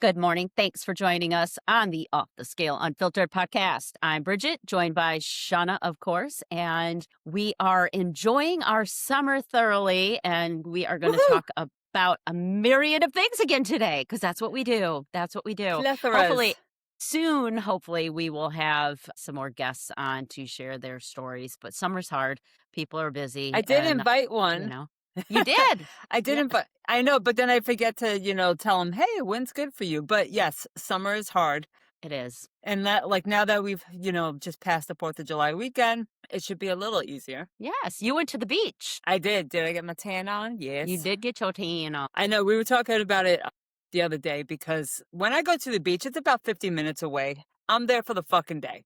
Good morning. Thanks for joining us on the Off the Scale Unfiltered podcast. I'm Bridget, joined by Shauna, of course, and we are enjoying our summer thoroughly, and we are going to Woohoo! talk about a myriad of things again today, because that's what we do. That's what we do. Hopefully, Plethoras. soon, hopefully, we will have some more guests on to share their stories, but summer's hard. People are I busy, did and, invite you one. know, you did. I did Yes, invite. I know, but then I forget to, tell them, hey, when's good for you? But yes, summer is hard. it is. And that, like, now that we've, just passed the 4th of July weekend, it should be a little easier. Yes, you went to the beach. I did. Did I get my tan on? You Yes. did get your tan on. I know. We were talking about it the other day because when I go to the beach, it's about 50 minutes away. I'm there for the fucking day.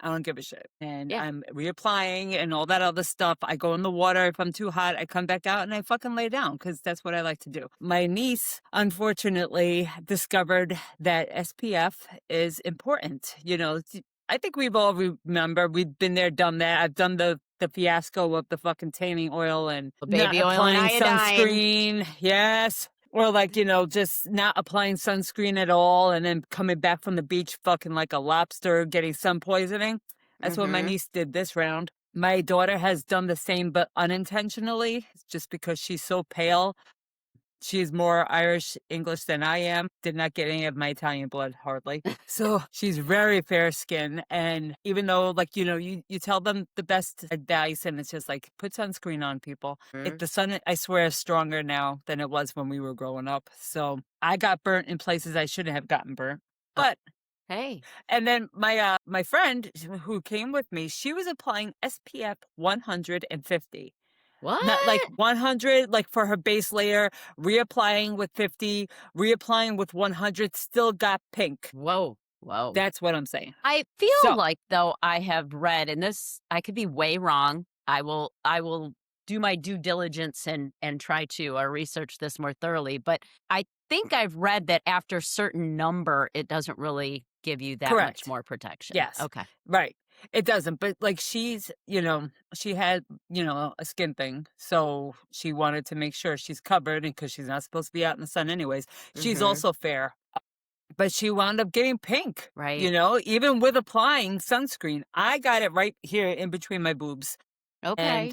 I don't give a shit. And Yeah. I'm reapplying and all that other stuff. I go in the water. If I'm too hot, I come back out and I fucking lay down because that's what I like to do. My niece, unfortunately, discovered that SPF is important. I think we've all remember we've been there, done that. I've done the fiasco of the fucking tanning oil and not Baby oil and applying iodine. sunscreen. Yes. Or like, just not applying sunscreen at all and then coming back from the beach fucking like a lobster, getting sun poisoning. That's what my Mhm. niece did this round. My daughter has done the same, but unintentionally, just because she's so pale. She's more Irish English than I am. Did not get any of my Italian blood hardly. So she's very fair skinned. And even though like, you tell them the best advice and it's just like put sunscreen on people. Mm. The sun, I swear, is stronger now than it was when we were growing up. So I got burnt in places I shouldn't have gotten burnt. Oh, But hey. and then my friend who came with me, she was applying SPF 150. Not like What? 100, like for her base layer, reapplying with 50, reapplying with 100, still got pink. Whoa. Whoa. That's what I'm saying. I feel So, like though I have read, and this I could be way wrong. I will do my due diligence and try to research this more thoroughly. But I think I've read that after a certain number, it doesn't really give you that much correct. more protection. Yes. Okay. Right. It doesn't. But like she had, a skin thing. So she wanted to make sure she's covered because she's not supposed to be out in the sun anyways. She's Mm-hmm. also fair. But she wound up getting pink, Right. even with applying sunscreen. I got it right here in between my boobs. And Okay.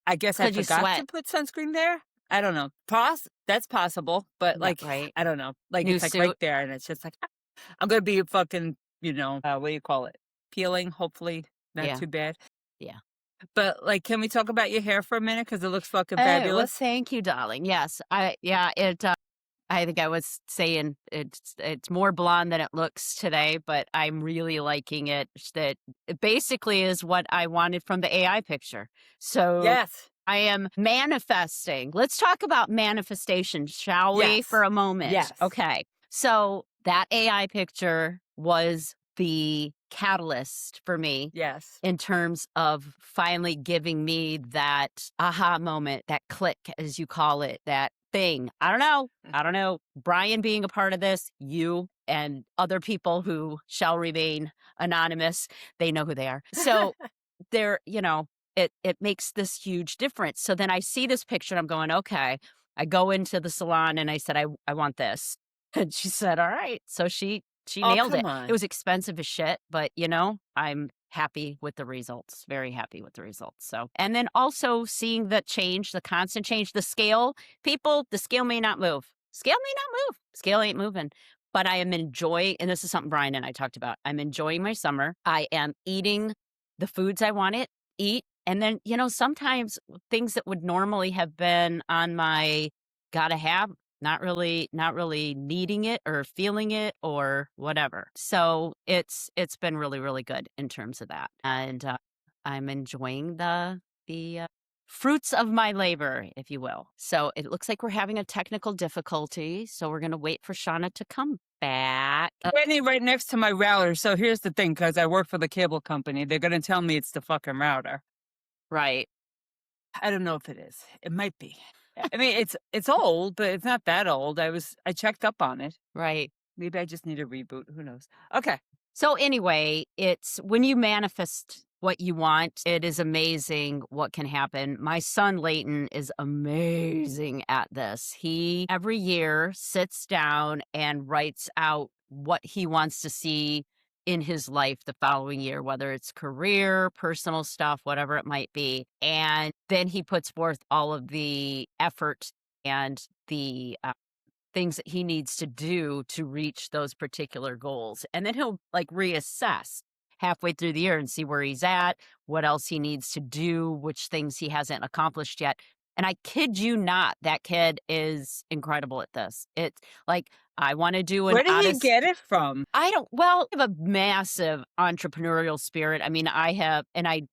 I guess I Because you forgot to sweat. put sunscreen there. I don't know. That's possible, but Yeah. like Right. I don't know. Like New it's like right suit. there, and it's just like I'm gonna be fucking, what do you call it? Peeling. Hopefully, not Yeah. too bad. Yeah. But like, can we talk about your hair for a minute? Because it looks fucking Oh, well, fabulous. thank you, darling. Yes. I think I was saying it's more blonde than it looks today, but I'm really liking it. That it basically is what I wanted from the AI picture. So Yes. I am manifesting. Let's talk about manifestation, shall we, for Yes. a moment? Yes. Okay. So that AI picture was the catalyst for me Yes. in terms of finally giving me that aha moment, that click, as you call it, that thing. I don't know. I don't know. Brian being a part of this, you and other people who shall remain anonymous, they know who they are. So they're, it makes this huge difference. So then I see this picture and I'm going, okay. I go into the salon and I said, I want this. And she said, all right. So she Oh, nailed come it. It on. was expensive as shit, but I'm happy with the results. Very happy with the results. So, and then also seeing the change, the constant change, the scale. People, the scale may not move. Scale may not move. Scale ain't moving. But I am enjoying, and this is something Brian and I talked about. I'm enjoying my summer. I am eating the foods I want to eat. And then, sometimes things that would normally have been on my gotta have, not really needing it or feeling it or whatever. So it's been really, really good in terms of that. And I'm enjoying the fruits of my labor, if you will. So it looks like we're having a technical difficulty. So we're going to wait for Shauna to come back. Standing right next to my router. So here's the thing, because I work for the cable company, they're gonna tell me it's the fucking router. Right. I don't know if it is. It might be. I mean, it's old, but it's not that old. I checked up on it. Right. Maybe I just need a reboot. Who knows? Okay. So anyway, it's when you manifest what you want. It is amazing what can happen. My son Leighton is amazing at this. He every year sits down and writes out what he wants to see in his life the following year, whether it's career, personal stuff, whatever it might be. And then he puts forth all of the effort and the things that he needs to do to reach those particular goals. And then he'll like reassess halfway through the year and see where he's at, what else he needs to do, which things he hasn't accomplished yet. And I kid you not, that kid is incredible at this. It's like, I want to do an Where did he Odyssey. get it from? I don't, well, I have a massive entrepreneurial spirit. I mean, I have, and I,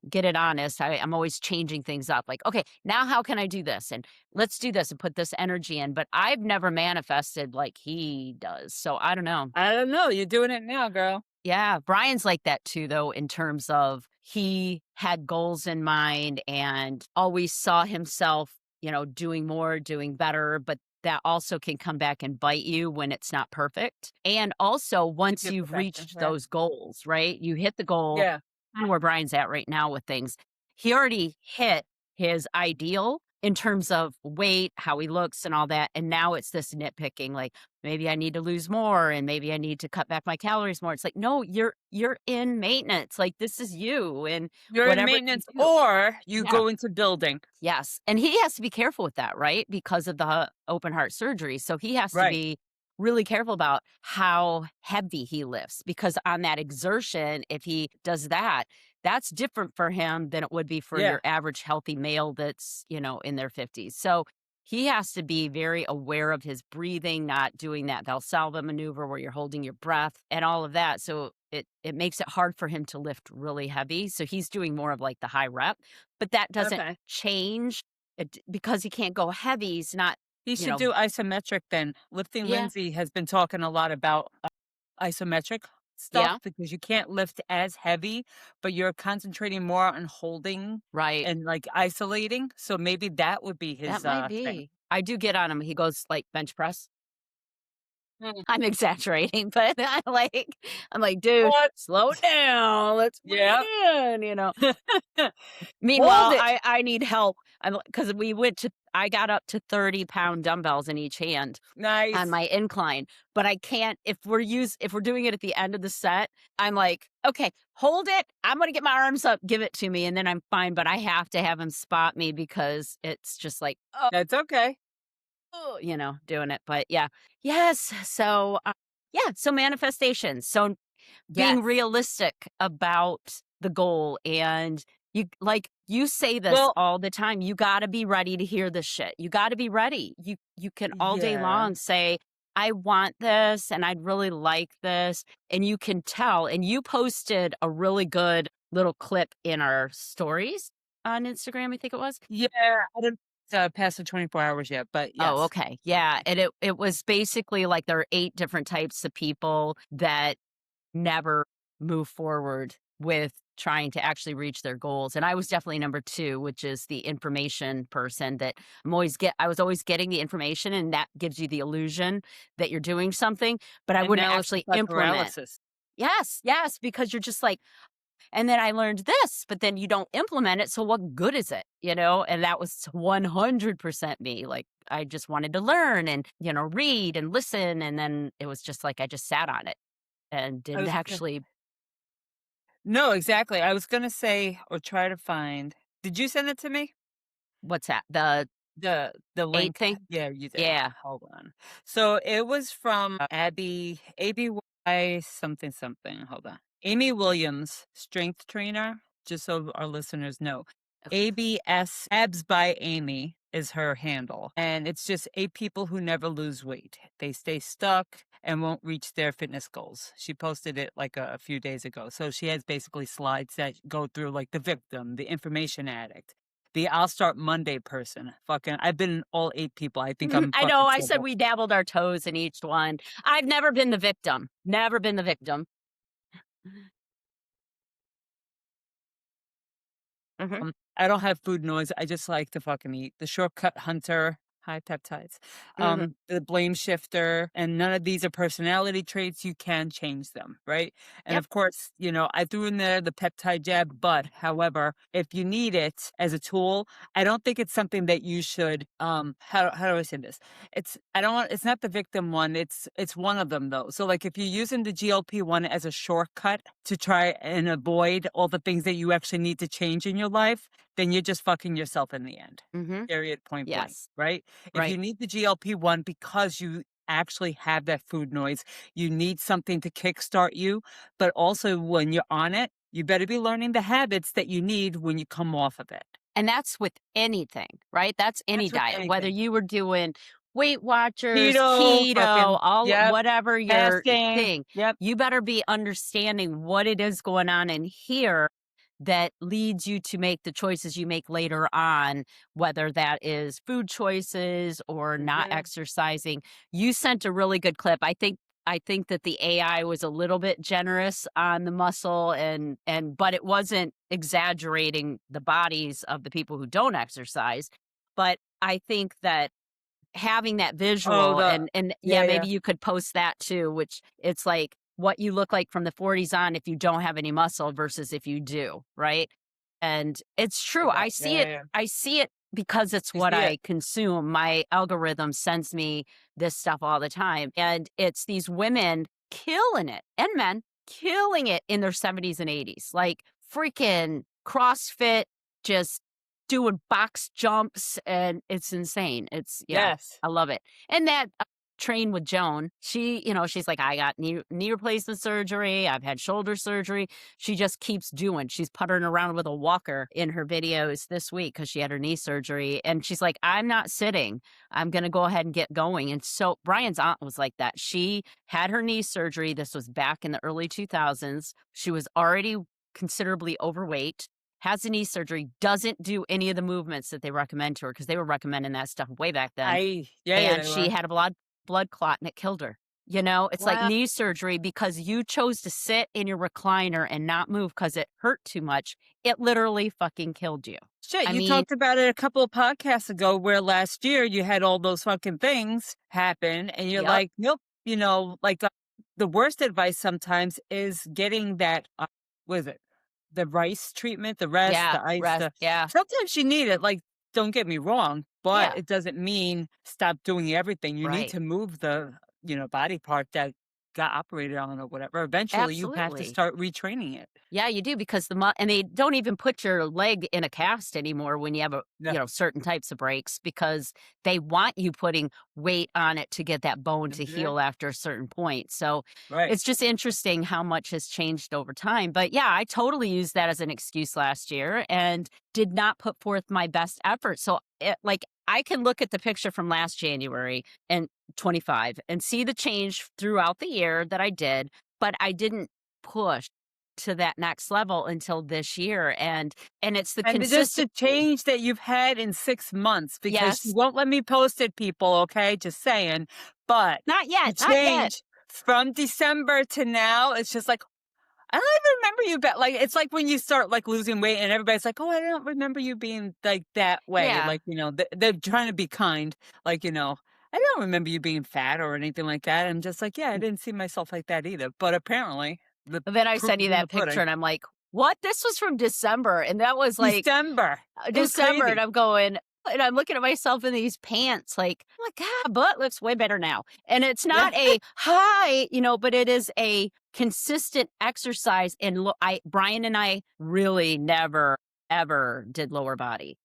get it honest. I'm always changing things up. Like, okay, now how can I do this? And let's do this and put this energy in. But I've never manifested like he does. So I don't know. I don't know. You're doing it now, girl. Yeah, Brian's like that too, though, in terms of he had goals in mind and always saw himself, doing more, doing better, but that also can come back and bite you when it's not perfect. And also, To once be a you've perfection. reached Yeah. those goals, right? You hit the goal, Yeah. kind of where Brian's at right now with things. He already hit his ideal in terms of weight, how he looks, and all that. And now it's this nitpicking, like, maybe I need to lose more and maybe I need to cut back my calories more. It's like, no, you're in maintenance. Like this is you and You're in whatever you maintenance do. or you Yeah. go into building. Yes. And he has to be careful with that, right? Because of the open heart surgery. So he has to Right. be really careful about how heavy he lifts because on that exertion, if he does that, that's different for him than it would be for Yeah. your average healthy male that's, in their 50s. So he has to be very aware of his breathing, not doing that Valsalva maneuver where you're holding your breath and all of that. So it makes it hard for him to lift really heavy. So he's doing more of like the high rep, but that doesn't Okay. change it because he can't go heavy. He's not, He you should know, do isometric then. Lifting yeah, Lindsay has been talking a lot about isometric stuff yeah, because you can't lift as heavy, but you're concentrating more on holding right. and like isolating. So maybe that would be That his might thing. be. I do get on him. He goes like bench press. Mm. I'm exaggerating, but I'm like, dude, What? slow down. Let's bring Yeah. it in. Hold Meanwhile, it. I need help. I'm because I got up to 30-pound dumbbells in each hand on Nice. my incline, but I can't if we're doing it at the end of the set, I'm like, "Okay, hold it. I'm gonna get my arms up, give it to me, and then I'm fine," but I have to have him spot me because it's just like, That's okay. doing it, but yeah. Yes, so, yeah, so manifestations. So being Yes. realistic about the goal and you say this Well, all the time, you gotta be ready to hear this shit. You gotta be ready. You can all day yeah. long say, "I want this and I'd really like this," and you can tell, and you posted a really good little clip in our stories on Instagram, I think it was. Yeah. I didn't pass the 24 hours yet, but Oh, yes. okay. Yeah, and it was basically like there are 8 different types of people that never move forward with trying to actually reach their goals. And I was definitely number 2, which is the information person that I was always getting the information and that gives you the illusion that you're doing something, but I And wouldn't analysis actually by implement. paralysis. Yes, yes, because you're just like, and then I learned this, but then you don't implement it. So what good is it? And that was 100% me. Like I just wanted to learn and, read and listen. And then it was just like I just sat on it and I didn't was actually. No, exactly. I was gonna say or try to find did you send it to me? What's that? The The 8 link? thing? Yeah, you did. Yeah. Hold on. So it was from ABY something something. Hold on. Amy Williams, strength trainer, just so our listeners know. Okay. ABS Abs by Amy is her handle. And it's just 8 people who never lose weight. They stay stuck and won't reach their fitness goals. She posted it like a few days ago. So she has basically slides that go through like the victim, the information addict, the I'll start Monday person. Fucking, I've been in all 8 people. I think I'm I know, fucking I said trouble. we dabbled our toes in each one. I've never been the victim. Never been the victim. Mhm. I don't have food noise. I just like to fucking eat. The shortcut hunter. high peptides. Mhm. The blame shifter, and none of these are personality traits. You can change them, right? And Yep. of course, I threw in there the peptide jab, but however, if you need it as a tool, I don't think it's something that you should how do I say this? I don't want it's not the victim one, it's one of them though. So like if you're using the GLP-1 as a shortcut to try and avoid all the things that you actually need to change in your life, then you're just fucking yourself in the end. Mhm. Period, point blank, Yes. right? If you Right. need the GLP-1 because you actually have that food noise, you need something to kickstart you, but also when you're on it, you better be learning the habits that you need when you come off of it. And that's with anything, right? That's any That's with diet, whether anything. you were doing Weight Watchers, Keto, keto, fucking all yep, whatever your fasting, thing, yep, you better be understanding what it is going on in here that leads you to make the choices you make later on, whether that is food choices or not mhm. exercising. You sent a really good clip. I think that the AI was a little bit generous on the muscle and but it wasn't exaggerating the bodies of the people who don't exercise. But I think that having that Oh, visual and yeah, yeah, yeah, maybe you could post that too, which it's like what you look like from the 40s on if you don't have any muscle versus if you do, right? And it's I true. bet, yeah, yeah, yeah. I see it because it's You what see it. I consume. My algorithm sends me this stuff all the time. And it's these women killing it and men killing it in their 70s and 80s. Like freaking CrossFit, just doing box jumps, and it's insane. Yeah, Yes. I love it. And that train with Joan, she's like, I got knee replacement surgery. I've had shoulder surgery. She just keeps doing. She's puttering around with a walker in her videos this week because she had her knee surgery. And she's like, I'm not sitting. I'm going to go ahead and get going. And so Brian's aunt was like that. She had her knee surgery. This was back in the early 2000s. She was already considerably overweight, has the knee surgery, doesn't do any of the movements that they recommend to her because they were recommending that stuff way back then. Yeah, yeah, And they she were. had a blood clot and it killed her. It's like Wow. knee surgery because you chose to sit in your recliner and not move because it hurt too much. It literally fucking killed you. Shit, I you mean, talked about it a couple of podcasts ago where last year you had all those fucking things happen and you're yep. like, nope, the worst advice sometimes is getting that, what is it? The rice treatment, the rest, Yeah. the ice, Rest. Yeah. sometimes you need it. Like, don't get me wrong, but Yeah. it doesn't mean stop doing everything. You need Right. to move the, body part that got operated on or whatever. Eventually you have to Absolutely. start retraining it. Yeah, you do because and they don't even put your leg in a cast anymore when you have Yeah. certain types of breaks because they want you putting weight on it to get that bone to Mhm. heal after a certain point. So Right. it's just interesting how much has changed over time. But yeah, I totally used that as an excuse last year and did not put forth my best effort. So like I can look at the picture from last January and 25 and see the change throughout the year that I did, but I didn't push to that next level until this year, and it's the And just the consistency. change that you've had in 6 months because she Yes. won't let me post it, people, okay? Just saying. But Not the yet, not yet. change from December to now, it's just like, I don't even remember you like, it's like when you start, like, losing weight and everybody's like, "Oh, I don't remember you being, like, that way." Yeah. Like, they're trying to be kind. Like, "I don't remember you being fat or anything like that." I'm just like, "Yeah, I didn't see myself like that either." But apparently, the And then I proof send is you in the that picture pudding. and I'm like, "What? This was from December." And that was like December. It was December, and crazy. I'm going and I'm looking at myself in these pants like, "Oh my god, butt looks way better now." And it's Yeah. not a high, but it is a consistent exercise. And look, Brian and I really never ever did lower body.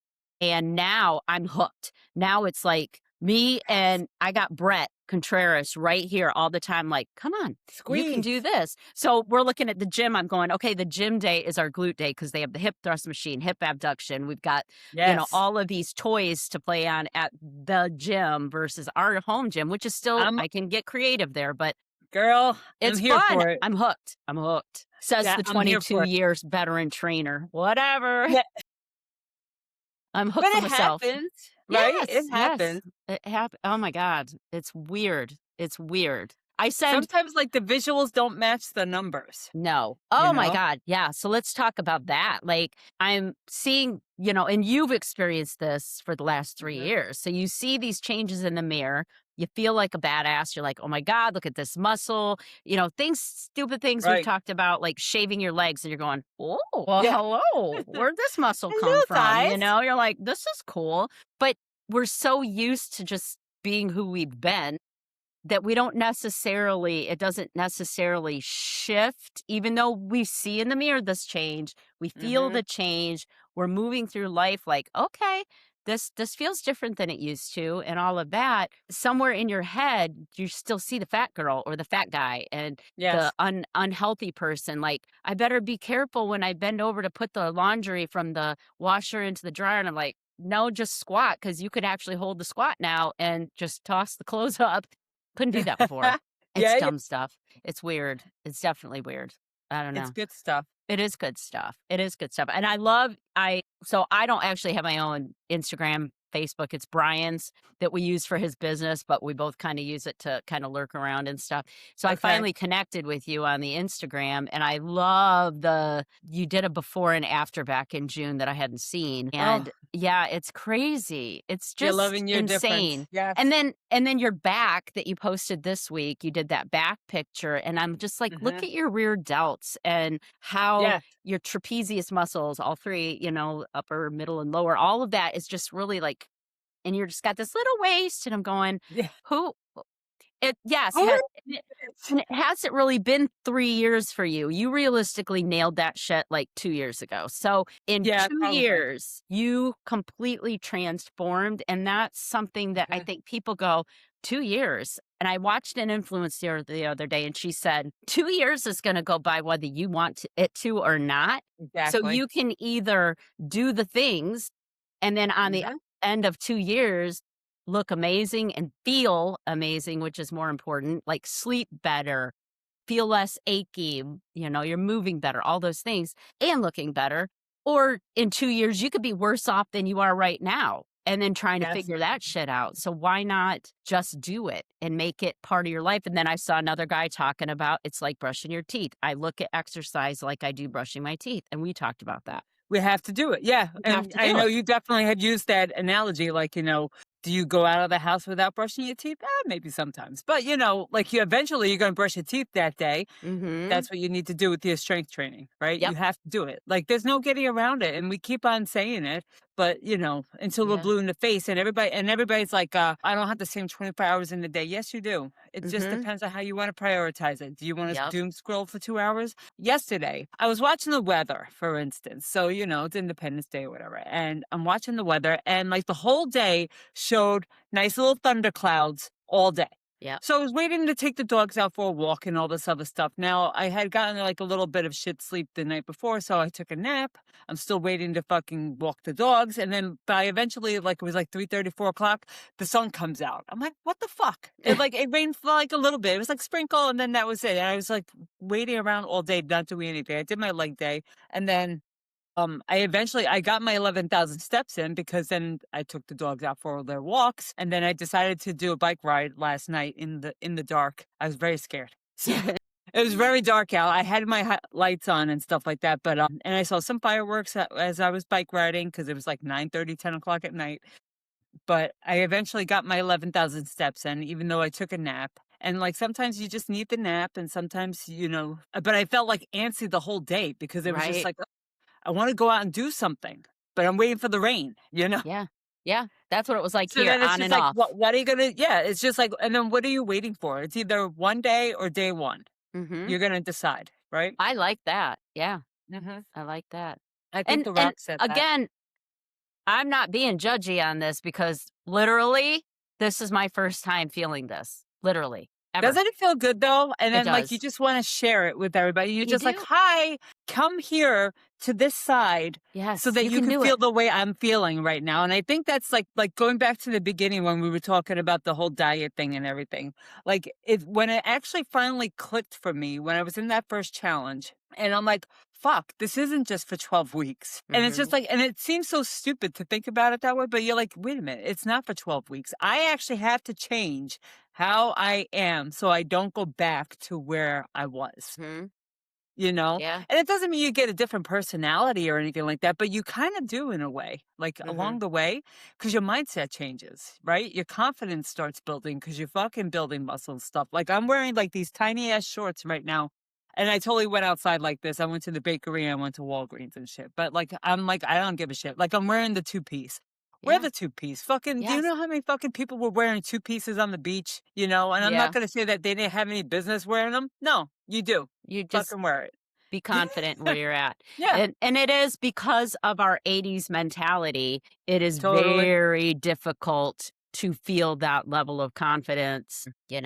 And now I'm hooked. Now it's like me and I got Brett Contreras right here all the time, like, come on, you can do Squeeze. this. So we're looking at the gym. I'm going, okay, the gym day is our glute day because they have the hip thrust machine, hip abduction. We've got, Yes. all of these toys to play on at the gym versus our home gym, which is still, I'm I can get creative there, but girl, I'm it's here fun. for it. I'm hooked. I'm hooked. Says Yeah, the I'm here 22 for it. years veteran trainer. Whatever. Yeah, I'm but hooked for it myself. happens, right? It Yes, yes. happens. It hap Oh my god. It's weird. It's weird. I send Sometimes, like, the visuals don't match the numbers, no. you Oh my know? god, yeah, so let's talk about that, like, I'm seeing and you've experienced this for the last 3 Mhm. years, so you see these changes in the mirror, you feel like a badass, you're like, "Oh my god, look at this muscle," stupid things we've Right. talked about, like shaving your legs, and you're going, "Oh, well, Yeah. hello, where'd this muscle come Hello, from?" guys. You're like, "This is cool," but we're so used to just being who we've been that we don't necessarily it doesn't necessarily shift even though we see in the mirror this change, we feel Mhm. the change, we're moving through life like, "Okay, this feels different than it used to," and all of that. Somewhere in your head, you still see the fat girl or the fat guy and the Yes. unhealthy person, like, "I better be careful when I bend over to put the laundry from the washer into the dryer," and I'm like, "No, just squat because you could actually hold the squat now and just toss the clothes up." Couldn't do that before. It's Yeah, yeah. dumb stuff. It's weird. It's definitely weird. I don't It's know. good stuff. It is good stuff. It is good stuff. And I love I don't actually have my own Instagram, Facebook. It's Brian's that we use for his business, but we both kind of use it to kind of lurk around and stuff. So I Okay. finally connected with you on the Instagram and I love the you did a before and after back in June that I hadn't seen. Oh, And yeah, it's crazy. It's you're just loving your difference. insane. Yes. And then your back that you posted this week, you did that back picture and I'm just like, look Mhm. at your rear delts and how Yes. your trapezius muscles, all three, upper, middle, and lower, all of that is just really like, and you're just got this little waist, and I'm going, Yeah. who? It yes, Who had is and it hasn't really been 3 years for you. You realistically nailed that shit like 2 years ago. So in Yeah, 2 probably. years, you completely transformed, and that's something that I Mhm. think people go 2 years. And I watched an influencer the other day, and she said 2 years is going to go by whether you it to or not. So Exactly. you can either do the things, and then on the Mhm. end of 2 years look amazing and feel amazing, which is more important, like sleep better, feel less achy, you're moving better, all those things, and looking better. Or in 2 years, you could be worse off than you are right now and then trying to Yes. figure that shit out. So why not just do it and make it part of your life? And then I saw another guy talking about it's like brushing your teeth. I look at exercise like I do brushing my teeth. And we talked about that. We have to do it. Yeah, You have and to I do know it. you definitely had used that analogy, like, do you go out of the house without brushing your teeth? Maybe sometimes. But, like, you're gonna brush your teeth that day. Mm-hmm. That's what you need to do with your strength training, right? Yep. You have to do it. Like, there's no getting around it, and we keep on saying it, but, until we're Yeah. blue in the face, and everybody's like, "I don't have the same 24 hours in the day." Yes, you do. It just Mm-hmm. depends on how you wanna prioritize it. Do you wanna Yep. doom scroll for 2 hours? Yesterday, I was watching the weather, for instance. So, it's Independence Day or whatever, and I'm watching the weather, and, like, the whole day showed nice little thunderclouds all day. Yep. So I was waiting to take the dogs out for a walk and all this other stuff. Now I had gotten like a little bit of shit sleep the night before, so I took a nap. I'm still waiting to fucking walk the dogs, and then by eventually, like it was like 3:30, 4 o'clock, the sun comes out. I'm like, what the fuck? It rained for like a little bit. It was like sprinkle, and then that was it. And I was like waiting around all day, not doing anything. I did my leg day, and then I got my 11,000 steps in because then I took the dogs out for their walks, and then I decided to do a bike ride last night in the dark. I was very scared. So it was very dark out. I had my lights on and stuff like that, but and I saw some fireworks as I was bike riding because it was like 9:30, 10 o'clock at night. But I eventually got my 11,000 steps in, even though I took a nap. And like sometimes you just need the nap, and sometimes But I felt like antsy the whole day because it was just Right. like I wanna go out and do something, but I'm waiting for the rain, you know? Yeah. Yeah. That's what it was like So here, then it's on just and like, off. what are you gonna yeah, it's just like and then what are you waiting for? It's either one day or day one. Mhm. You're gonna decide, right? I like that. Yeah, Mhm. I like that. I think And The and Rock said that. again, I'm not being judgy on this because literally, this is my first time feeling this. Literally, ever. Doesn't it feel good though? And It then, like, you does. just wanna share it with everybody. You're You just like, do. "Hi, come here. to this side so Yes, that you you can can do feel it. the way I'm feeling right now. And I think that's like going back to the beginning when we were talking about the whole diet thing and everything. Like it when it actually finally clicked for me when I was in that first challenge, and I'm like, fuck, this isn't just for 12 weeks. And it's just Mhm. like, and it seems so stupid to think about it that way, but you're like, wait a minute, it's not for 12 weeks. I actually have to change how I am so I don't go back to where I was, Mhm. you know? Yeah. And it doesn't mean you get a different personality or anything like that, but you kind of do in a way, like along Mhm. the way, because your mindset changes, right? Your confidence starts building because you're fucking building muscle and stuff. Like I'm wearing like these tiny ass shorts right now. And I totally went outside like this. I went to the bakery, I went to Walgreens and shit. But like, I'm like, I don't give a shit. Like, I'm wearing the two piece. Wear Yeah. the two piece. Fucking, do you Yes. know how many fucking people were wearing two pieces on the beach? You know, and I'm not Yeah. going to say that they didn't have any business wearing them. No, you do. You just Fucking wear be it. confident where you're at. Yeah, And it is because of our 80s mentality, it is totally. very difficult to feel that level of confidence, It,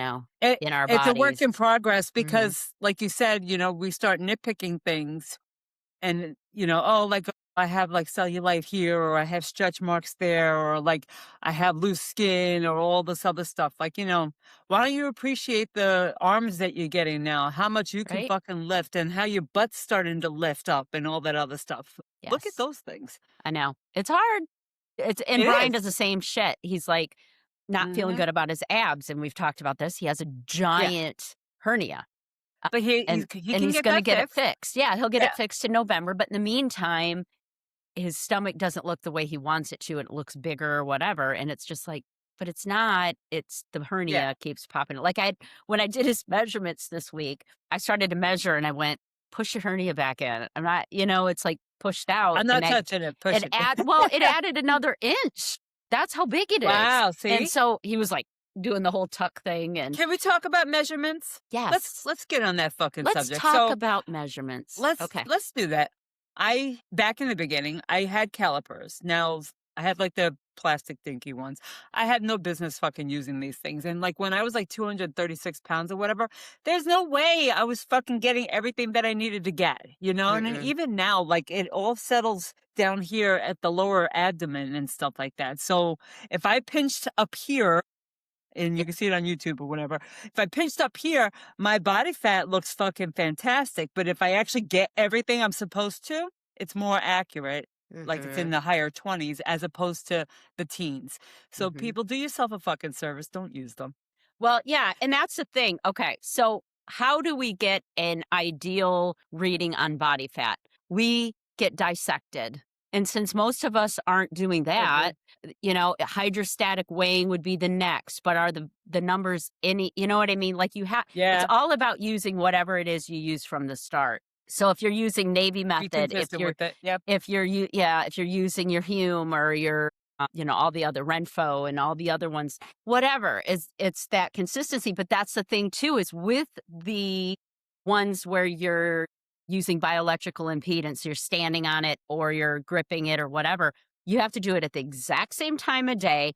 in our it's a work bodies. in progress Mhm. because, like you said, we start nitpicking things and, oh, like I have like cellulite here, or I have stretch marks there, or like I have loose skin, or all this other stuff. Like, why don't you appreciate the arms that you're getting now, how much you can Right? fucking lift, and how your butt's starting to lift up, and all that other stuff? Look at Yes. those things. I know. It's hard. And It Brian is. does the same shit. He's, like, not feeling Hmm. good about his abs, and we've talked about this. He has a Yeah. giant hernia, But and he and can he's get gonna that get it fixed. fixed. Yeah, he'll get Yeah. it fixed in November, but in the meantime, his stomach doesn't look the way he wants it to, and it looks bigger or whatever, and it's just like, but it's not, it's the Yeah. hernia keeps popping. Like, when I did his measurements this week, I started to measure and I went, "Push your hernia back in." I'm not, it's, like, pushed out, I'm and not touching it. Push it. it added another inch. That's how big it is. Wow. And See? so he was, like, doing the whole tuck thing, and Can we talk about measurements? Let's yes. let's get on that fucking Let's subject. talk So about measurements. let's Okay. let's do that. I back in the beginning, I had calipers. Now I had like the plastic dinky ones. I had no business fucking using these things. And like when I was like 236 pounds or whatever, there's no way I was fucking getting everything that I needed to get. And then Mm-mm. even now, like it all settles down here at the lower abdomen and stuff like that. So if I pinched up here, and you Yeah. can see it on YouTube or whatever. If I pinched up here, my body fat looks fucking fantastic. But if I actually get everything I'm supposed to, it's more accurate. Like it's in Mhm. the higher 20s as opposed to the teens. So Mhm. people, do yourself a fucking service. Don't use them. Well, yeah, and that's the thing. Okay, so how do we get an ideal reading on body fat? We get dissected. And since most of us aren't doing I that, agree. hydrostatic weighing would be the next, but are the numbers any, you know what I mean? Like it's Yeah. all about using whatever it is you use from the start. So if you're using Navy Be method, consistent with it. Yep. if you're using your Hume or your all the other Renfo and all the other ones, whatever, is it's that consistency. But that's the thing too, is with the ones where you're using bioelectrical impedance, you're standing on it or you're gripping it or whatever, you have to do it at the exact same time of day,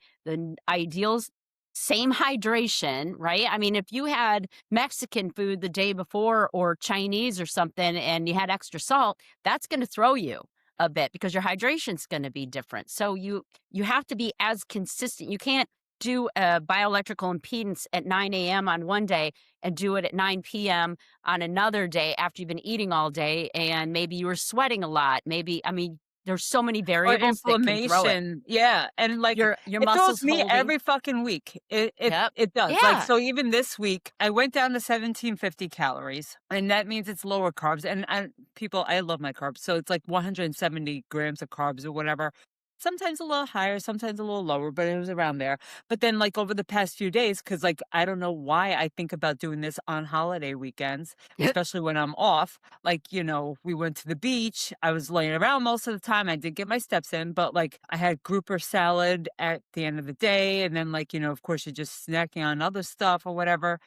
ideals, same hydration, right? I mean, if you had Mexican food the day before or Chinese or something and you had extra salt, that's going to throw you a bit because your hydration's going to be different. So you have to be as consistent. You can't do a bioelectrical impedance at 9 a.m. on one day and do it at 9 p.m. on another day after you've been eating all day and maybe you were sweating a lot. Maybe, I mean, there's so many Or variables that can throw it. inflammation, yeah, and, like, Your it throws muscles me holding. every fucking week. It Yep. it does, like, Yeah. so even this week, I went down to 1,750 calories, and that means it's lower carbs, and I love my carbs, so it's like 170 grams of carbs or whatever. Sometimes a little higher, sometimes a little lower, but it was around there. But then, like, over the past few days, because like, I don't know why I think about doing this on holiday weekends, especially when I'm off. Like, we went to the beach. I was laying around most of the time. I did get my steps in, but like I had grouper salad at the end of the day. And then, like, of course, you're just snacking on other stuff or whatever.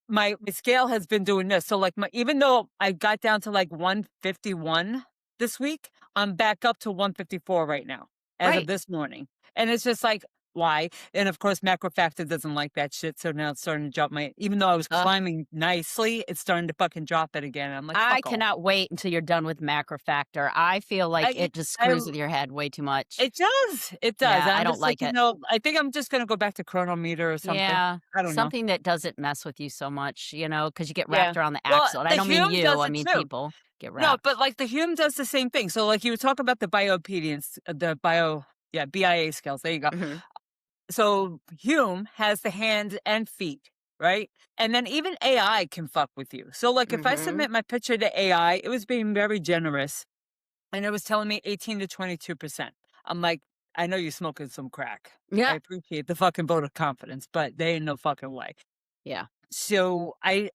My scale has been doing this. So like even though I got down to like 151 this week, I'm back up to 154 right now as of Right. this morning. And it's just like, why. And of course, macro factor doesn't like that shit. So now it's starting to drop even though I was Ugh, climbing nicely, it's starting to fucking drop it again. I'm like, I fuck off. cannot wait until you're done with macro factor. I feel like I, it just I, screws with your head way too much. it does. It does. Yeah, I I'm don't just like, like it. I think I'm just going to go back to chronometer or something. Yeah, I don't know. something that doesn't mess with you so much, because you get Yeah. wrapped around the Well, axle, and I the don't mean Hume you, does I it mean too. people get No, but wrapped. like the Hume does the same thing. So like you talk about the bioobedience, the bio, yeah, BIA scales. There you go. Mhm, So Hume has the hands and feet, right? And then even AI can fuck with you. So like if I mhm. submit my picture to AI, it was being very generous and it was telling me 18 to 22%. I'm like, I know you're smoking some crack. I Yeah, appreciate the fucking vote of confidence, but they ain't no fucking way. yeah, So I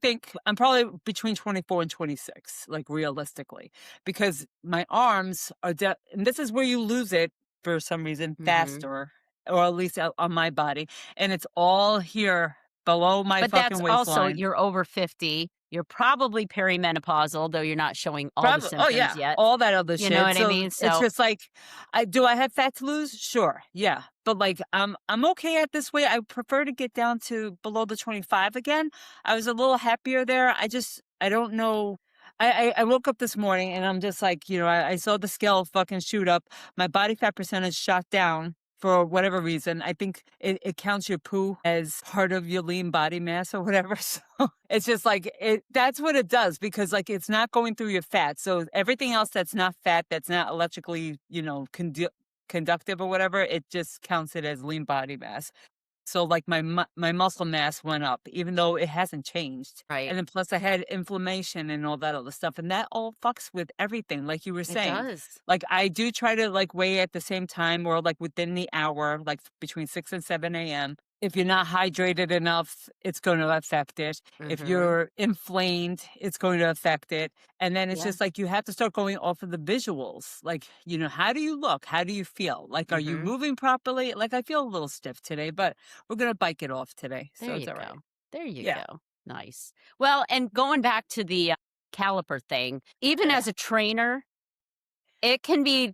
think I'm probably between 24 and 26, like realistically, because my arms are and this is where you lose it for some reason mhm. faster, or at least on my body, and it's all here below my But that's fucking also waistline. you're over 50, you're probably perimenopausal, though you're not showing all the Probably, oh symptoms yeah, yet, all that other you know shit. what I So mean? it's So just like, I have fat to lose? Sure, yeah, but like I'm okay at this weight. I prefer to get down to below the 25 again. I was a little happier there. I don't know. I woke up this morning and I'm just like, I saw the scale fucking shoot up. My body fat percentage shot down for whatever reason. I think it counts your poo as part of your lean body mass or whatever. So it's just like that's what it does, because like it's not going through your fat. So everything else that's not fat, that's not electrically, conductive or whatever, it just counts it as lean body mass. So like my muscle mass went up, even though it hasn't changed. right. And then plus I had inflammation and all that other stuff. And that all fucks with everything, like you were It saying. does. Like I do try to like weigh at the same time or like within the hour, like between 6 and 7 a.m. If you're not hydrated enough, it's going to affect it. If Mhm. you're inflamed, it's going to affect it. And then it's Yeah. just like you have to start going off of the visuals. Like, how do you look? How do you feel? Like, are you Mhm. moving properly? Like, I feel a little stiff today, but we're gonna bike it off today, There so it's you all right. go. There you Yeah. go. Nice. Well, and going back to the, caliper thing, even Yeah. as a trainer, it can be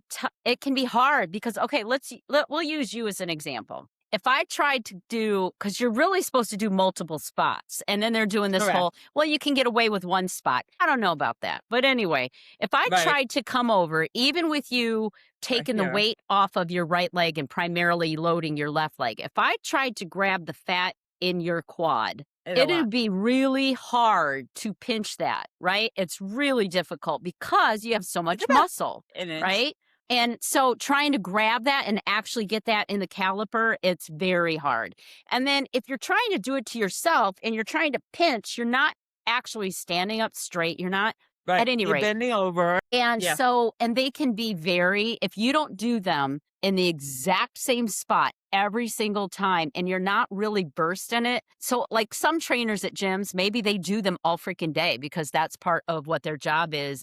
hard because, okay, we'll use you as an example. If I tried to do, because you're really supposed to do multiple spots, and then they're doing this Correct. whole, well, you can get away with one spot. I don't know about that. But anyway, if I Right. tried to come over, even with you Right taking the here. weight off of your right leg and primarily loading your left leg, if I tried to grab the fat in your quad, It's a lot. it'd be really hard to pinch that, right? It's really difficult because you have so It's much about muscle, an inch. right? And so trying to grab that and actually get that in the caliper, it's very hard. And then if you're trying to do it to yourself and you're trying to pinch, you're not actually standing up straight. You're not, Right. at any You're rate. bending over. And Yeah. so, and they can be very, if you don't do them in the exact same spot every single time and you're not really versed in it. So, like some trainers at gyms, maybe they do them all freaking day because that's part of what their job is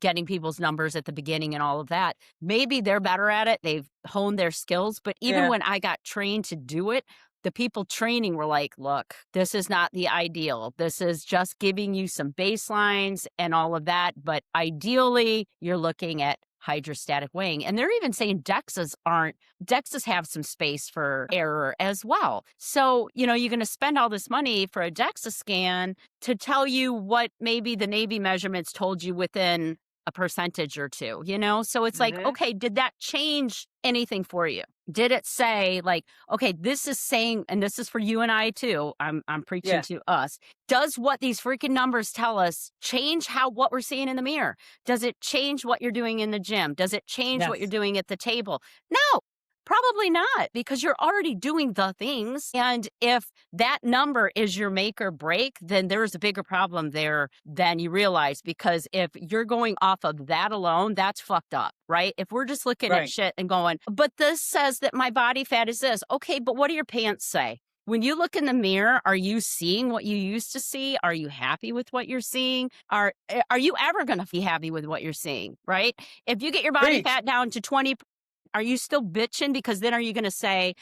getting people's numbers at the beginning and all of that. Maybe they're better at it. They've honed their skills. But even Yeah. when I got trained to do it, the people training were like, look, this is not the ideal. This is just giving you some baselines and all of that. But ideally, you're looking at hydrostatic weighing. And they're even saying DEXAs have some space for error as well. So, you're going to spend all this money for a DEXA scan to tell you what maybe the Navy measurements told you within a percentage or two, So it's like, Mhm. okay, did that change anything for you? Did it say like, okay, this is saying, and this is for you and I too. I'm preaching Yeah. to us. Does what these freaking numbers tell us change what we're seeing in the mirror? Does it change what you're doing in the gym? Does it change what you're Yes. doing at the table? No, probably not, because you're already doing the things. And if that number is your make or break, then there's a bigger problem there than you realize. Because if you're going off of that alone, that's fucked up, right? If we're just looking at Right. shit and going, but this says that my body fat is this. Okay, but what do your pants say? When you look in the mirror, are you seeing what you used to see? Are you happy with what you're seeing? Are you ever going to be happy with what you're seeing, right? If you get your body Preach. fat down to 20, are you still bitching? Because then are you going to say,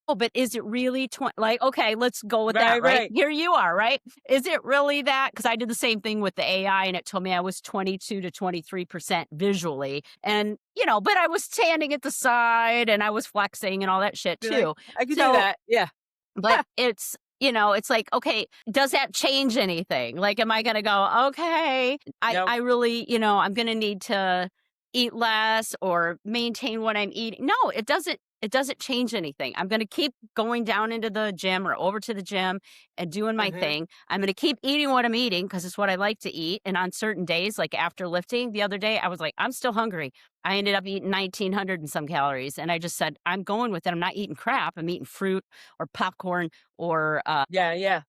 Oh, but is it really like, okay, let's go with that, Right, right? right. Here you are, right? Is it really that? Because I did the same thing with the AI and it told me I was 22 to 23% visually. And, but I was standing at the side and I was flexing and all that shit Be like, too. I could do So, that. Yeah. but it's like, okay, does that change anything? Like, am I going to go, okay, Nope. I really, I'm going to need to eat less or maintain what I'm eating? No, it doesn't. It doesn't change anything. I'm going to keep going down into the gym or over to the gym and doing my Hmm. thing. I'm going to keep eating what I'm eating because it's what I like to eat. And on certain days, like after lifting the other day, I was like, I'm still hungry. I ended up eating 1900 and some calories. And I just said, I'm going with it. I'm not eating crap. I'm eating fruit or popcorn or Yeah, yeah,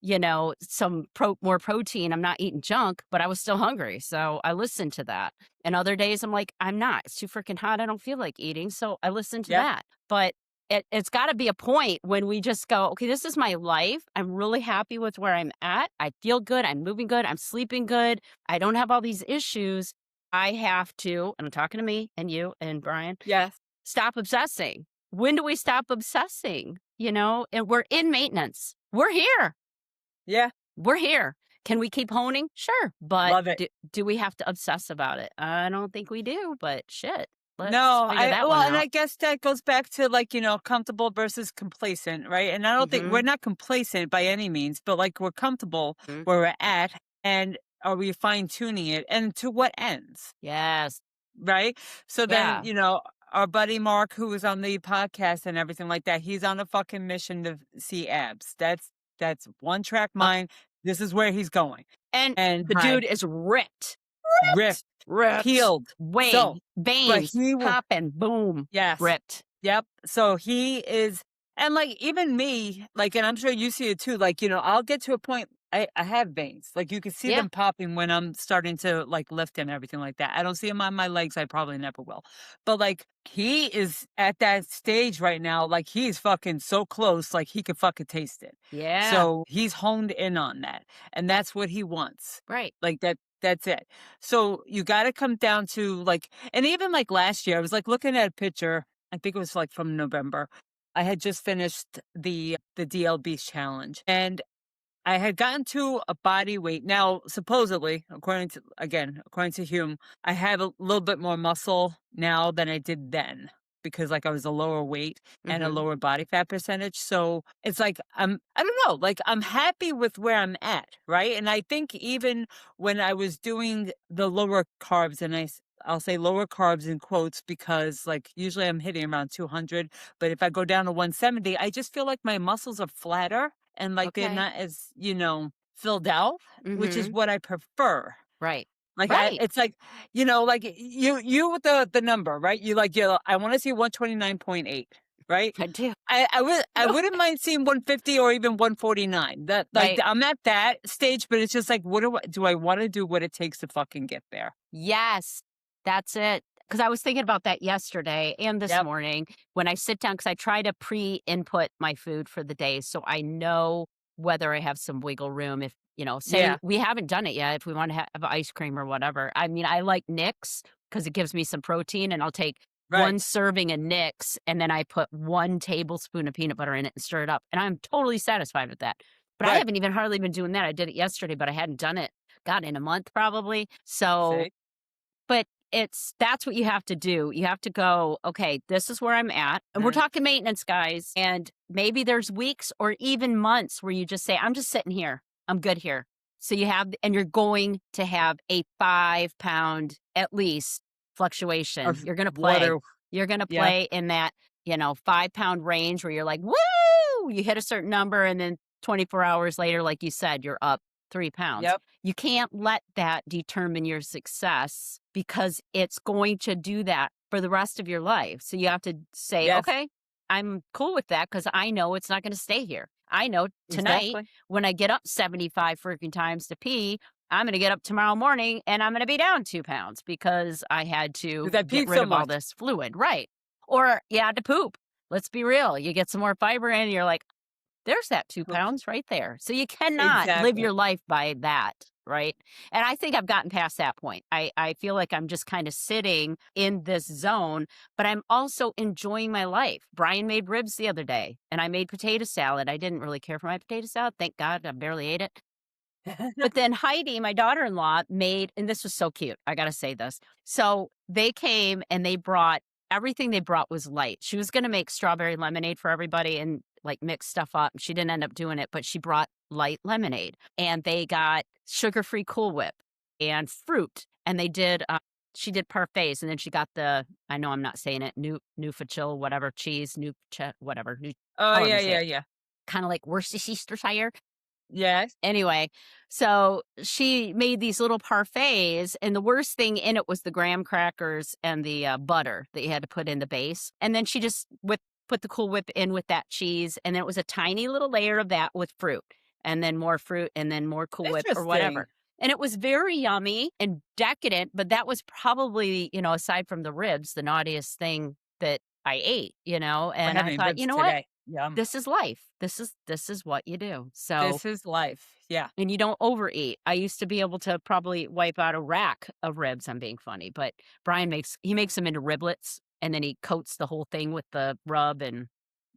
some more protein. I'm not eating junk, but I was still hungry. So I listened to that. And other days I'm like, I'm not. It's too freaking hot. I don't feel like eating. So I listened to yep, that. But it's got to be a point when we just go, okay, this is my life. I'm really happy with where I'm at. I feel good. I'm moving good. I'm sleeping good. I don't have all these issues. I have to, and I'm talking to me and you and Brian, yes, stop obsessing. When do we stop obsessing? And we're in maintenance. We're here. yeah, We're here. Can we keep honing? Sure. But love it. do we have to obsess about it? I don't think we do, but shit. Let's No, figure that one and out. I guess that goes back to like, comfortable versus complacent, right? And I don't think we're Mhm. not complacent by any means, but like we're comfortable Mhm. where we're at, and are we fine tuning it and to what ends, Yes. right? So then, Yeah. our buddy Mark, who was on the podcast and everything like that, he's on a fucking mission to see abs. That's one track Uh, mind. This is where he's going. and And the by dude is ripped. ripped, Ripped. peeled. So, Wayne. but Veins. he will, Popping. Boom. yes. Ripped. Yep. So he is, and like even me, like, and I'm sure you see it too. Like, I'll get to a point. I have veins. Like you can see Yeah. them popping when I'm starting to like lift and everything like that. I don't see them on my legs. I probably never will. But like he is at that stage right now. Like he's fucking so close. Like he could fucking taste it. Yeah. So he's honed in on that, and that's what he wants. Right. Like that. That's it. So you got to come down to like, and even like last year, I was like looking at a picture. I think it was like from November. I had just finished the DL Beast challenge, and I had gotten to a body weight. Now, supposedly, according to Hume, I have a little bit more muscle now than I did then because like I was a lower weight and a Mhm. lower body fat percentage. So it's like I don't know, like I'm happy with where I'm at, right? And I think even when I was doing the lower carbs, and I'll say lower carbs in quotes because like usually I'm hitting around 200, but if I go down to 170, I just feel like my muscles are flatter and like they're Okay. not as, filled out, which is Mhm. what I prefer. Right. Like Right. it's like, like you with the number, right? I want to see 129.8, right? I do. I wouldn't mind seeing 150 or even 149. That like Right. I'm at that stage, but it's just like what do I want to do what it takes to fucking get there? Yes, that's it. Because I was thinking about that yesterday and this Yep. morning when I sit down, because I try to pre-input my food for the day so I know whether I have some wiggle room. If, say Yeah. we haven't done it yet, if we want to have ice cream or whatever. I mean, I like Nick's because it gives me some protein, and I'll take Right. one serving of Nick's and then I put 1 tablespoon of peanut butter in it and stir it up. And I'm totally satisfied with that. But I Right. haven't even hardly been doing that. I did it yesterday, but I hadn't done it, God, in a month probably. So See? but that's what you have to do. You have to go, "Okay, this is where I'm at." And we're Mhm. talking maintenance, guys. And maybe there's weeks or even months where you just say, "I'm just sitting here. I'm good here." So and you're going to have a 5 pound at least fluctuation. Of You're gonna what play. are You're gonna yeah. play in that, 5 pound range where you're like, "Woo!" You hit a certain number and then 24 hours later, like you said, you're up 3 pounds. Yep. You can't let that determine your success because it's going to do that for the rest of your life. So you have to say, Yes. okay, I'm cool with that because I know it's not going to stay here. I know tonight Exactly. when I get up 75 freaking times to pee, I'm going to get up tomorrow morning and I'm going to be down 2 pounds because I had to Because I get peed rid so of all much. this fluid. Right. Or you had to poop. Let's be real. You get some more fiber in, and you're like, there's that two Oops. pounds right there. So you cannot live Exactly. your life by that. right? And I think I've gotten past that point. I feel like I'm just kind of sitting in this zone, but I'm also enjoying my life. Brian made ribs the other day, and I made potato salad. I didn't really care for my potato salad. Thank God I barely ate it. But then Heidi, my daughter-in-law, made, and this was so cute, I gotta say this. So, they came and they brought, everything they brought was light. She was gonna make strawberry lemonade for everybody and, like, mix stuff up. She didn't end up doing it, but she brought light lemonade, and they got sugar-free Cool Whip and fruit, and they did, she did parfaits, and then she got the, I know I'm not saying it, Newfachil, whatever, cheese, new whatever, new, Oh, however yeah, you say yeah, it, yeah. kinda like Worcestershire. Yes. Anyway, so she made these little parfaits, and the worst thing in it was the graham crackers and the, butter that you had to put in the base, and then she just put the Cool Whip in with that cheese, and then it was a tiny little layer of that with fruit, and then more fruit, and then more Cool Whip or Interesting. whatever, and it was very yummy and decadent, but that was probably, aside from the ribs, the naughtiest thing that I ate, We're and I having thought, "You ribs know what? today. Yum. This is life. This is what you do." So, This is life. Yeah. and you don't overeat. I used to be able to probably wipe out a rack of ribs, I'm being funny, but Brian makes them into riblets, and then he coats the whole thing with the rub, and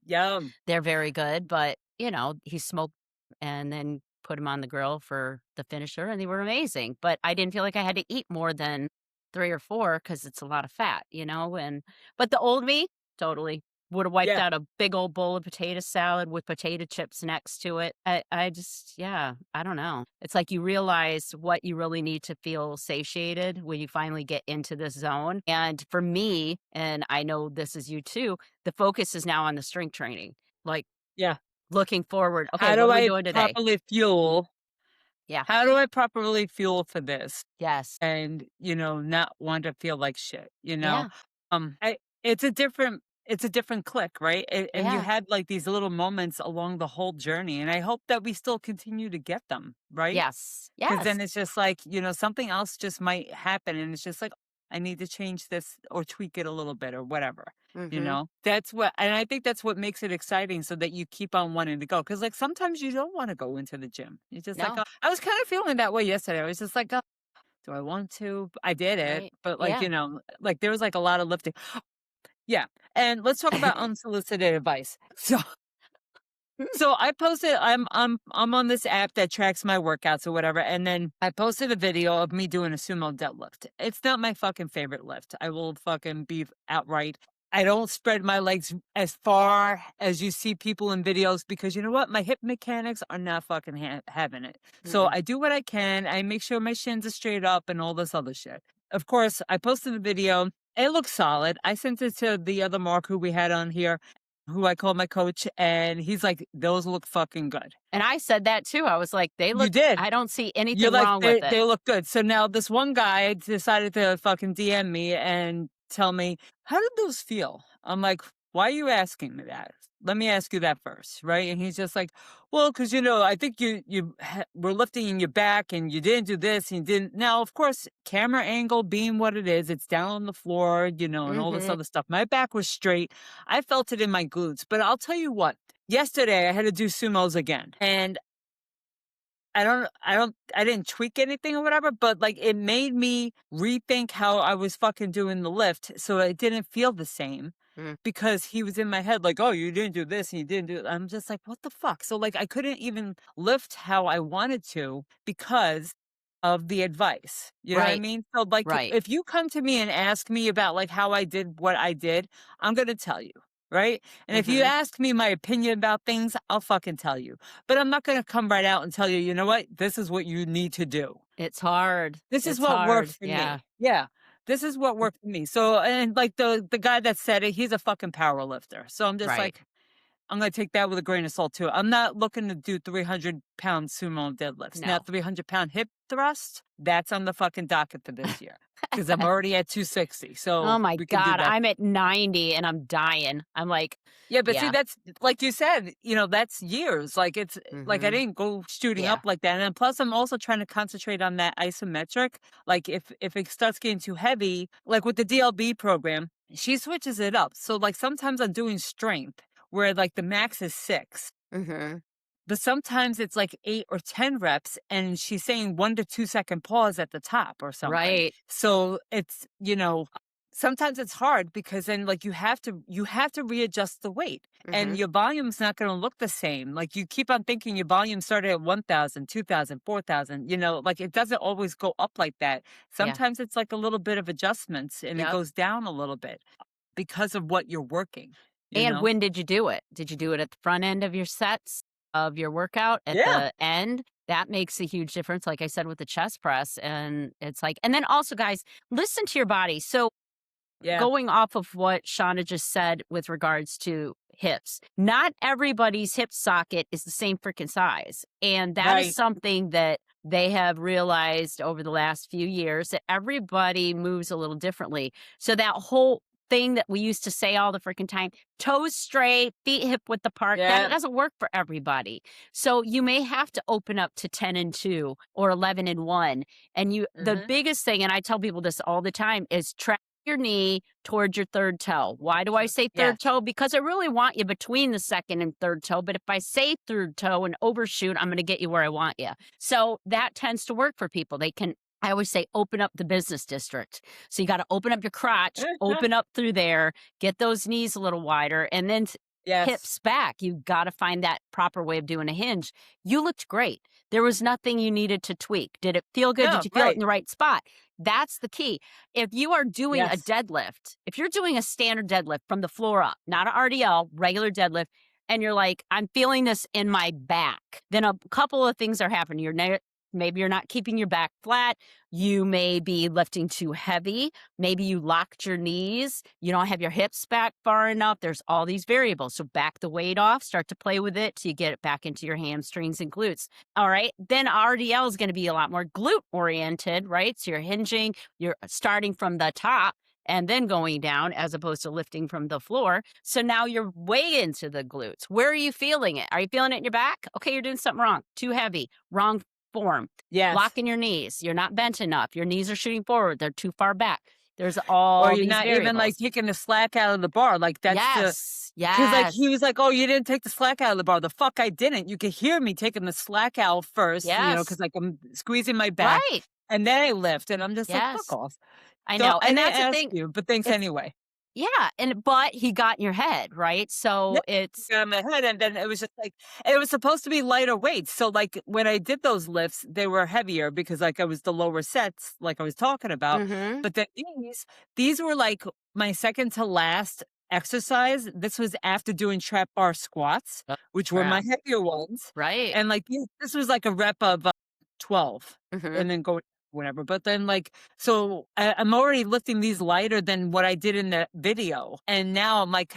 Yum. they're very good, but, he smoked and then put them on the grill for the finisher, and they were amazing, but I didn't feel like I had to eat more than 3 or 4 because it's a lot of fat, and but the old me, totally would've wiped Yeah. out a big old bowl of potato salad with potato chips next to it. I just, yeah, I don't know. It's like you realize what you really need to feel satiated when you finally get into this zone, and for me, and I know this is you too, the focus is now on the strength training, like, Yeah. looking forward, "Okay, How what do are we I doing today?" properly fuel? Yeah. How do I properly fuel for this? Yes. And, not want to feel like shit, Yeah. I it's a different click, right? And you Yeah. had like these little moments along the whole journey, and I hope that we still continue to get them, right? Yes. Because Yes. then it's just like, something else just might happen, and it's just like, I need to change this or tweak it a little bit or whatever. Mhm. That's what, and I think that's what makes it exciting, so that you keep on wanting to go. Cause like sometimes you don't want to go into the gym. You're just like, No. oh, I was kind of feeling that way yesterday. I was just like, oh, do I want to? I did it, Right. but like, Yeah. like there was like a lot of lifting. Yeah. And let's talk about unsolicited advice. So I posted, I'm on this app that tracks my workouts or whatever, and then I posted a video of me doing a sumo deadlift. It's not my fucking favorite lift. I will fucking be outright. I don't spread my legs as far as you see people in videos, because you know what? My hip mechanics are not fucking having it. So Mm-mm. I do what I can. I make sure my shins are straight up and all this other shit. Of course, I posted the video. It looks solid. I sent it to the other Mark who we had on here, who I call my coach, and he's like, "Those look fucking good." And I said that too. I was like, "They You look, did. I don't see You're anything like, wrong with it." they look good. So now this one guy decided to fucking DM me and tell me, "How did those feel?" I'm like, "Why are you asking me that? Let me ask you that first, right?" And he's just like, "Well, because I think were lifting in your back and you didn't do this and you didn't." Now, of course, camera angle being what it is, it's down on the floor, and all this Mhm. other stuff. My back was straight. I felt it in my glutes, but I'll tell you what. Yesterday, I had to do sumos again, and I didn't tweak anything or whatever, but like it made me rethink how I was fucking doing the lift. So it didn't feel the same, Mm. because he was in my head like, oh, you didn't do this and you didn't do. I'm just like, what the fuck? So like I couldn't even lift how I wanted to because of the advice. You know what I Right. mean? So like Right. if you come to me and ask me about like how I did what I did, I'm gonna tell you. Right. And if you Mhm. ask me my opinion about things, I'll fucking tell you. But I'm not going to come right out and tell you, you know what? This is what you need to do. It's hard. This is It's what worked hard. for Yeah. me. Yeah. This is what worked for me. So, and like the guy that said it, he's a fucking power lifter. So I'm just Right. like, I'm going to take that with a grain of salt too. I'm not looking to do 300-pound sumo deadlifts. Now, No. 300-pound hip thrust, that's on the fucking docket for this year, because I'm already at 260. Oh So my we can do god, that. I'm at 90 and I'm dying. I'm like, Yeah, but see, yeah. that's like you said, that's years. Like it's like I Mhm. didn't go shooting up Yeah. like that. And plus I'm also trying to concentrate on that isometric. Like if it starts getting too heavy, like with the DLB program, she switches it up. So like sometimes I'm doing strength where like the max is 6. Mhm. but sometimes it's like 8 or 10 reps and she's saying 1 to 2-second pause at the top or something. Right. So it's, sometimes it's hard because then like you have to readjust the weight and Mhm. your volume's not going to look the same. Like you keep on thinking your volume started at 1,000, 2,000, 4,000. Like it doesn't always go up like that. Yeah. Sometimes it's like a little bit of adjustments and it Yep. goes down a little bit because of what you're working, you And know? when did you do it? Did you do it at the front end of your sets of your workout, at Yeah. the end? That makes a huge difference, like I said, with the chest press, and it's like and then also, guys, listen to your body. So, Yeah. going off of what Shauna just said with regards to hips, not everybody's hip socket is the same freaking size, and that is Right. something that they have realized over the last few years, that everybody moves a little differently. So that whole thing that we used to say all the freaking time, toes straight, feet hip width apart, that Yeah. doesn't work for everybody. So you may have to open up to 10 and 2 or 11 and 1. And the Mhm. biggest thing, and I tell people this all the time, is track your knee towards your third toe. Why do I say third Yes. toe? Because I really want you between the second and third toe. But if I say third toe and overshoot, I'm going to get you where I want you. So that tends to work for people. I always say, open up the business district. So you got to open up your crotch, open up through there, get those knees a little wider, and then Yes. hips back. You got to find that proper way of doing a hinge. You looked great. There was nothing you needed to tweak. Did it feel good? Did No, you feel it in right. the right spot? That's the key. If you are doing a Yes. deadlift, if you're doing a standard deadlift from the floor up, not an RDL, regular deadlift, and you're like, I'm feeling this in my back, then a couple of things are happening. Maybe you're not keeping your back flat. You may be lifting too heavy. Maybe you locked your knees. You don't have your hips back far enough. There's all these variables. So back the weight off, start to play with it till you get it back into your hamstrings and glutes. All right. Then RDL is going to be a lot more glute oriented, right? So you're hinging, you're starting from the top and then going down as opposed to lifting from the floor. So now you're way into the glutes. Where are you feeling it? Are you feeling it in your back? Okay, you're doing something wrong. Too heavy. Wrong form. Yes. Locking your knees. You're not bent enough. Your knees are shooting forward. They're too far back. There's Or all you're these not even, like, variables. taking the slack out of the bar, like, that's the Yes. 'cause, like, Yes. he was like, "Oh, you didn't take the slack out of the bar." The fuck I didn't. You could hear me taking the slack out first, Yes. 'cause, like, I'm squeezing my back, Right. and then I lift, and I'm just like, "Fuck Yes. off." I So, know. I And didn't that's the ask thing. you, but thanks It's anyway. yeah. But he got in your head, right? Yeah, So it's got in my head, and then it was just like and it was supposed to be lighter weights, so, like, when I did those lifts, they were heavier because, like, I was the lower sets, like I was talking about, mm-hmm. but then these were, like, my second to last exercise. This was after doing trap bar squats, Oh, which were my crap. heavier ones, Right. and, like, this was, like, a rep of, 12 Mm-hmm. and then go whatever, but then, like so I'm already lifting these lighter than what I did in the video, and now I'm like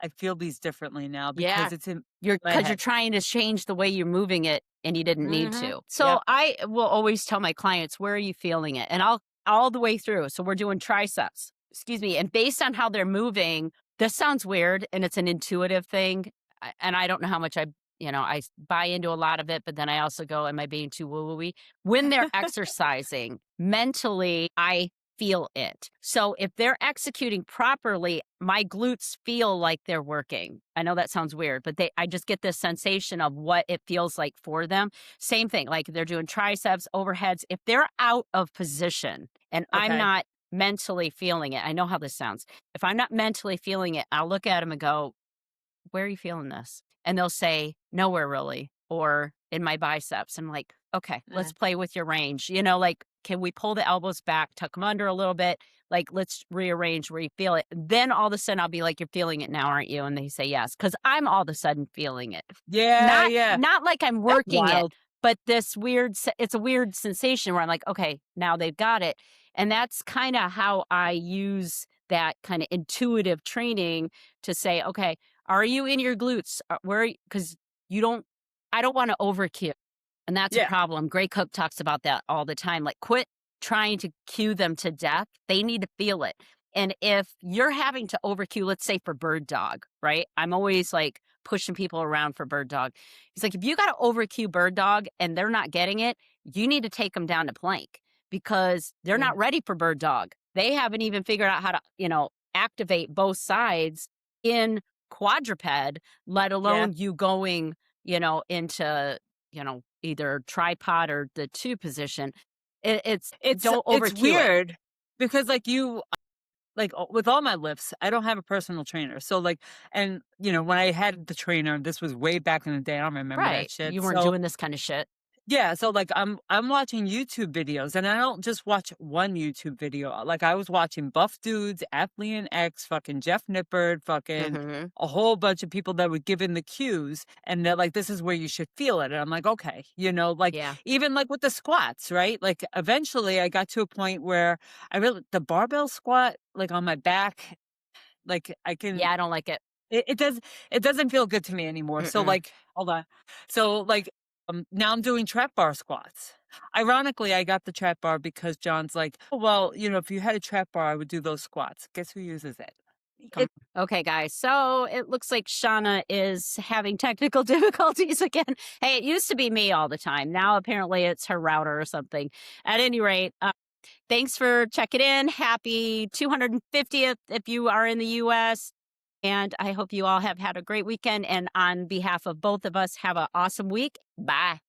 I feel these differently now Yeah. because it's in You're my because you're head. trying to change the way you're moving it and you didn't need Mhm. to. So Yep. I will always tell my clients, where are you feeling it? And I'll all the way through. So we're doing triceps, excuse me. And based on how they're moving, this sounds weird and it's an intuitive thing. And I don't know how much I buy into a lot of it, but then I also go, am I being too woo woo? When they're exercising mentally, I feel it. So if they're executing properly, my glutes feel like they're working. I know that sounds weird, but I just get this sensation of what it feels like for them. Same thing, like they're doing triceps, overheads. If they're out of position and I'm Okay. not mentally feeling it, I know how this sounds. If I'm not mentally feeling it, I'll look at them and go, where are you feeling this? And they'll say, nowhere really, or in my biceps. I'm like, okay, let's Mm. play with your range. Like, can we pull the elbows back, tuck them under a little bit? Like, let's rearrange where you feel it. Then all of a sudden I'll be like, you're feeling it now, aren't you? And they say yes, because I'm all of a sudden feeling it. Yeah, Not yeah. not like I'm That's working it, wild. but it's a weird sensation where I'm like, "Okay, now they've got it." And that's kinda how I use that kinda intuitive training to say, "Okay, are you in your glutes? Where? Because you don't I don't wanna overkill." And that's a Yeah. problem. Gray Cook talks about that all the time. Like, quit trying to cue them to death. They need to feel it. And if you're having to overcue, let's say for bird dog, right? I'm always like pushing people around for bird dog. He's like, if you got to overcue bird dog and they're not getting it, you need to take them down to plank because they're Yeah. not ready for bird dog. They haven't even figured out how to, activate both sides in quadruped, let Yeah. alone you going into, either tripod or the two position. It's don't It's overcue it. weird because, like, with all my lifts, I don't have a personal trainer. So, like, and, when I had the trainer, this was way back in the day, I don't remember that Right. shit. You weren't So doing this kind of shit. yeah, so, like, I'm watching YouTube videos, and I don't just watch one YouTube video. Like, I was watching Buff Dudes, Athlean X, fucking Jeff Nippard, fucking Mhm. a whole bunch of people that would give in the cues, and they're like, "This is where you should feel it." And I'm like, "Okay." Like, Yeah. even, like, with the squats, right? Like, eventually, I got to a point where the barbell squat, like, on my back, like, I can Yeah, I don't like it. it doesn't feel good to me anymore. So, Mm-mm. like, hold on. So, like, now I'm doing trap bar squats. Ironically, I got the trap bar because John's like, "Oh, well, if you had a trap bar, I would do those squats." Guess who uses it? Come Okay, guys. So it looks like Shauna is having technical difficulties again. Hey, it used to be me all the time. Now apparently it's her router or something. At any rate, thanks for checking in. Happy 250th if you are in the US. And I hope you all have had a great weekend. And on behalf of both of us, have an awesome week. Bye.